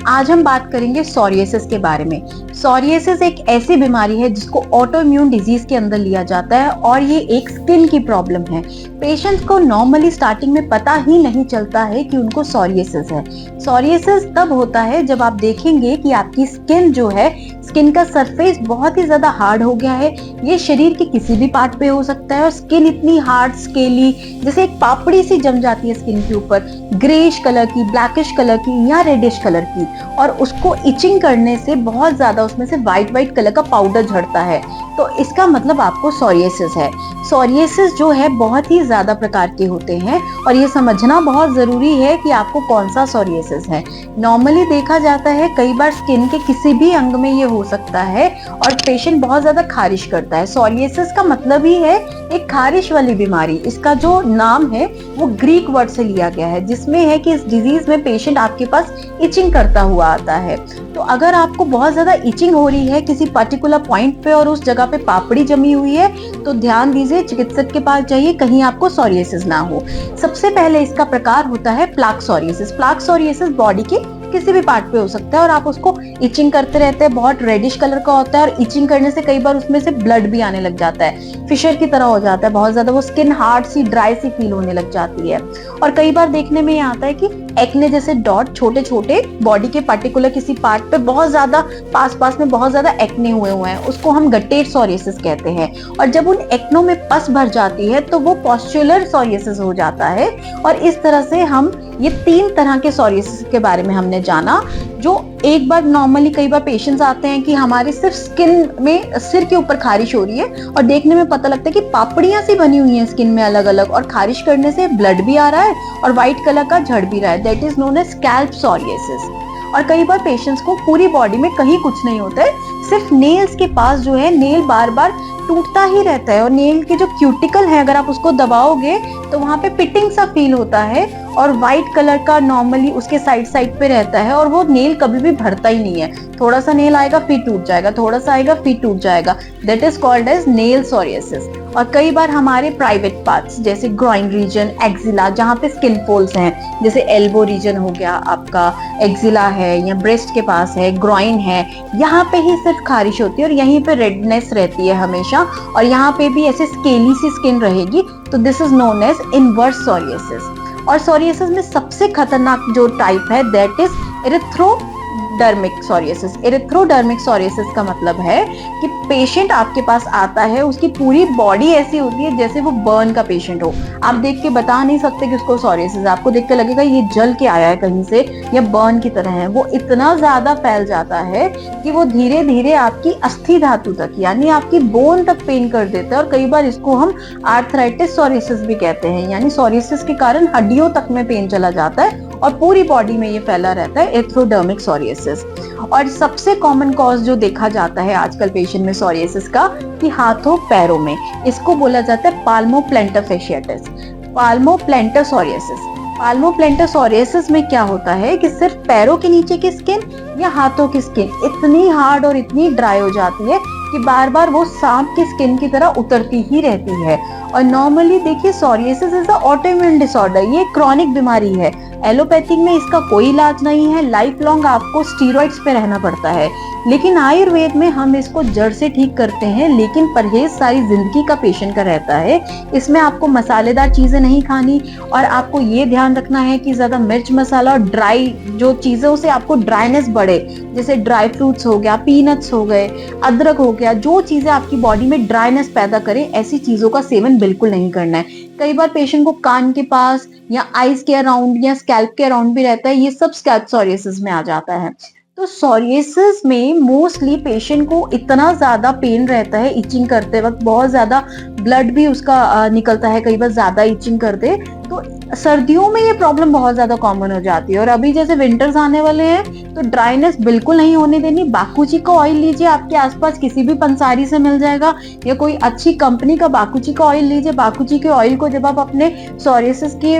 आज हम बात करेंगे सोरियासिस के बारे में। सोरियासिस एक ऐसी बीमारी है जिसको ऑटो इम्यून डिजीज के अंदर लिया जाता है और ये एक स्किन की प्रॉब्लम है। पेशेंट्स को नॉर्मली स्टार्टिंग में पता ही नहीं चलता है कि उनको सोरियासिस है। सोरियासिस तब होता है जब आप देखेंगे कि आपकी स्किन जो है, स्किन का सरफेस बहुत ही ज्यादा हार्ड हो गया है। ये शरीर के किसी भी पार्ट पे हो सकता है और स्किन इतनी हार्ड स्केली, जैसे एक पापड़ी सी जम जाती है स्किन के ऊपर, ग्रेइश कलर की, ब्लैकिश कलर की या रेडिश कलर की, और उसको इचिंग करने से बहुत ज्यादा उसमें से व्हाइट कलर का पाउडर झड़ता है। तो इसका मतलब आपको सोरियासिस है। सोरियासिस जो है बहुत ही ज्यादा प्रकार के होते हैं और ये समझना बहुत जरूरी है कि आपको कौन सा सोरियासिस है। नॉर्मली देखा जाता है कई बार स्किन के किसी भी अंग में ये हो सकता है और पेशेंट बहुत ज्यादा खारिश करता है। सोरियासिस का मतलब ही है एक खारिश वाली बीमारी। इसका जो नाम है वो ग्रीक वर्ड से लिया गया है, जिसमें है कि इस डिजीज में पेशेंट आपके पास इचिंग करता हुआ आता है। तो अगर आपको बहुत ज्यादा इचिंग हो रही है किसी पर्टिकुलर पॉइंट पे और उस जगह पे पापड़ी जमी हुई है, तो ध्यान दीजिए, चिकित्सक के पास जाइए, कहीं आपको सोरियासिस ना हो। सबसे पहले इसका प्रकार होता है plaque psoriasis. Plaque psoriasis body के किसी भी पार्ट पे हो सकता है और आप उसको इचिंग करते रहते हैं, बहुत रेडिश कलर का होता है और इचिंग करने से कई बार उसमें से ब्लड भी आने लग जाता है, फिशर की तरह हो जाता है, बहुत ज्यादा वो स्किन हार्ड सी, ड्राई सी फील होने लग जाती है। और कई बार देखने में ये आता है कि एक्ने जैसे डॉट, छोटे छोटे बॉडी के पर्टिकुलर किसी पार्ट पे बहुत ज्यादा पास में बहुत ज्यादा एक्ने हुए हैं, उसको हम गट्टेड सोरियासिस कहते हैं। और जब उन एक्नों में पस भर जाती है तो वो पॉस्चुलर सोरियासिस हो जाता है। और इस तरह से हम ये 3 तरह के सोरियासिस के बारे में हमने जाना। जो एक बार नॉर्मली कई बार पेशेंट्स आते हैं कि हमारे सिर्फ स्किन में, सिर के ऊपर खारिश हो रही है और देखने में पता लगता है कि पापड़ियां सी बनी हुई हैं स्किन में अलग अलग, और खारिश करने से ब्लड भी आ रहा है और व्हाइट कलर का झड़ भी रहा है। That is known as scalp psoriasis. और कई बार पेशेंट्स को पूरी बॉडी में कहीं कुछ नहीं होता है, सिर्फ नेल्स के पास जो है, नेल बार बार टूटता ही रहता है और नेल के जो क्यूटिकल है अगर आप उसको दबाओगे तो वहां पे पिटिंग सा फील होता है और व्हाइट कलर का नॉर्मली उसके साइड पे रहता है और वो नेल कभी भी भरता ही नहीं है। थोड़ा सा नेल आएगा फिर टूट जाएगा, थोड़ा सा आएगा फिर टूट जाएगा। That is called as nail psoriasis. और कई बार हमारे प्राइवेट पार्ट्स जैसे ग्रॉइन रीजन, एक्जिला, जहाँ पे स्किन फोल्स हैं, जैसे एल्बो रीजन हो गया आपका, एक्जिला है या ब्रेस्ट के पास है, ग्रॉइन है, यहाँ पे ही सिर्फ खारिश होती है और यहीं पे रेडनेस रहती है हमेशा, और यहाँ पे भी ऐसे स्केली सी स्किन रहेगी। तो this is known as inverse psoriasis. और सोरियासिस में सबसे खतरनाक जो टाइप है that is erythrodermic psoriasis. Erythrodermic psoriasis का मतलब है कि पेशेंट आपके पास आता है, उसकी पूरी बॉडी ऐसी होती है जैसे वो बर्न का पेशेंट हो। आप देख के बता नहीं सकते कि उसको सोरियासिस है, आपको देख के लगेगा ये जल के आया है कहीं से या बर्न की तरह है। वो इतना ज्यादा फैल जाता है कि वो धीरे धीरे आपकी अस्थि धातु तक, यानी आपकी बोन तक पेन कर देता है। और कई बार इसको हम आर्थराइटिस सोरियासिस भी कहते हैं, यानी सोरियासिस के कारण हड्डियों तक में पेन चला जाता है और पूरी बॉडी में ये फैला रहता है, एरिथ्रोडर्मिक सोरियासिस। और सबसे कॉमन कॉज जो देखा जाता है आजकल पेशेंट में सोरियासिस का, कि हाथों पैरों में, इसको बोला जाता है पाल्मोप्लांटर फैशियाटिस, पाल्मोप्लांटर सोरियासिस। पाल्मोप्लांटर सोरियासिस में क्या होता है कि सिर्फ पैरों के नीचे की स्किन या हाथों की स्किन इतनी हार्ड और इतनी ड्राई हो जाती है कि बार बार वो सांप की स्किन की तरह उतरती ही रहती है। और नॉर्मली देखिए, psoriasis is a autoimmune disorder, ये क्रॉनिक बीमारी है। एलोपैथिक में इसका कोई इलाज नहीं है, लाइफ लॉन्ग आपको स्टीरॉइड्स पे रहना पड़ता है। लेकिन आयुर्वेद में हम इसको जड़ से ठीक करते हैं, लेकिन परहेज सारी जिंदगी का पेशेंट का रहता है। इसमें आपको मसालेदार चीजें नहीं खानी और आपको ये ध्यान रखना है कि ज्यादा मिर्च मसाला और ड्राई जो चीजों से आपको ड्राइनेस बढ़े, जैसे ड्राई फ्रूट्स हो गया, पीनट्स हो गए, अदरक हो गया, जो चीजें आपकी बॉडी में ड्राइनेस पैदा करें, ऐसी चीजों का सेवन बिल्कुल नहीं करना है। कई बार पेशेंट को कान के पास या आईज के अराउंड या स्कैल्प के अराउंड भी रहता है, ये सब स्कैल्प सोरियासिस में आ जाता है। तो सोरियासिस में मोस्टली पेशेंट को इतना ज्यादा पेन रहता है, इचिंग करते वक्त बहुत ज्यादा ब्लड भी उसका निकलता है, कई बार ज्यादा इचिंग कर दे। तो सर्दियों में ये प्रॉब्लम बहुत ज्यादा कॉमन हो जाती है। और अभी जैसे विंटर्स आने वाले हैं तो ड्राइनेस बिल्कुल नहीं होने देनी। बाकुची का ऑयल लीजिए, आपके आसपास किसी भी पंसारी से मिल जाएगा, या कोई अच्छी कंपनी का बाकुची का ऑयल लीजिए। बाकुची के ऑयल को जब आप अपने सोरियासिस की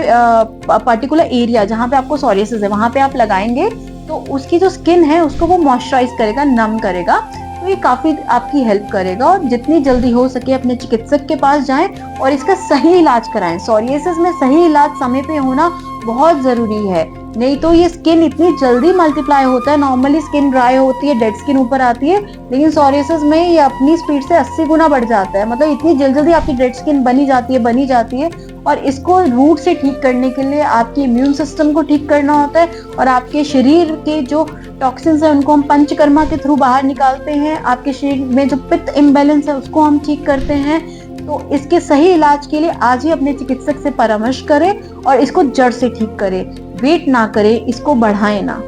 पर्टिकुलर एरिया जहाँ पे आपको सोरियासिस है वहां पे आप लगाएंगे तो उसकी जो स्किन है उसको वो मॉइस्चराइज करेगा, नम करेगा। तो ये काफी आपकी हेल्प करेगा। और जितनी जल्दी हो सके अपने चिकित्सक के पास जाएं और इसका सही इलाज कराएं। सोरियासिस में सही इलाज समय पे होना बहुत जरूरी है। नहीं तो ये स्किन इतनी जल्दी मल्टीप्लाई होता है, नॉर्मली स्किन ड्राई होती है, डेड स्किन ऊपर आती है, लेकिन सोरियासिस में ये अपनी स्पीड से 80 गुना बढ़ जाता है। मतलब इतनी जल्दी जल्दी आपकी डेड स्किन बनी जाती है। और इसको रूट से ठीक करने के लिए आपके इम्यून सिस्टम को ठीक करना होता है, और आपके शरीर के जो टॉक्सिन्स है उनको हम पंचकर्मा के थ्रू बाहर निकालते हैं। आपके शरीर में जो पित्त इम्बैलेंस है उसको हम ठीक करते हैं। तो इसके सही इलाज के लिए आज ही अपने चिकित्सक से परामर्श करें और इसको जड़ से ठीक करें। वेट ना करें, इसको बढ़ाएं ना।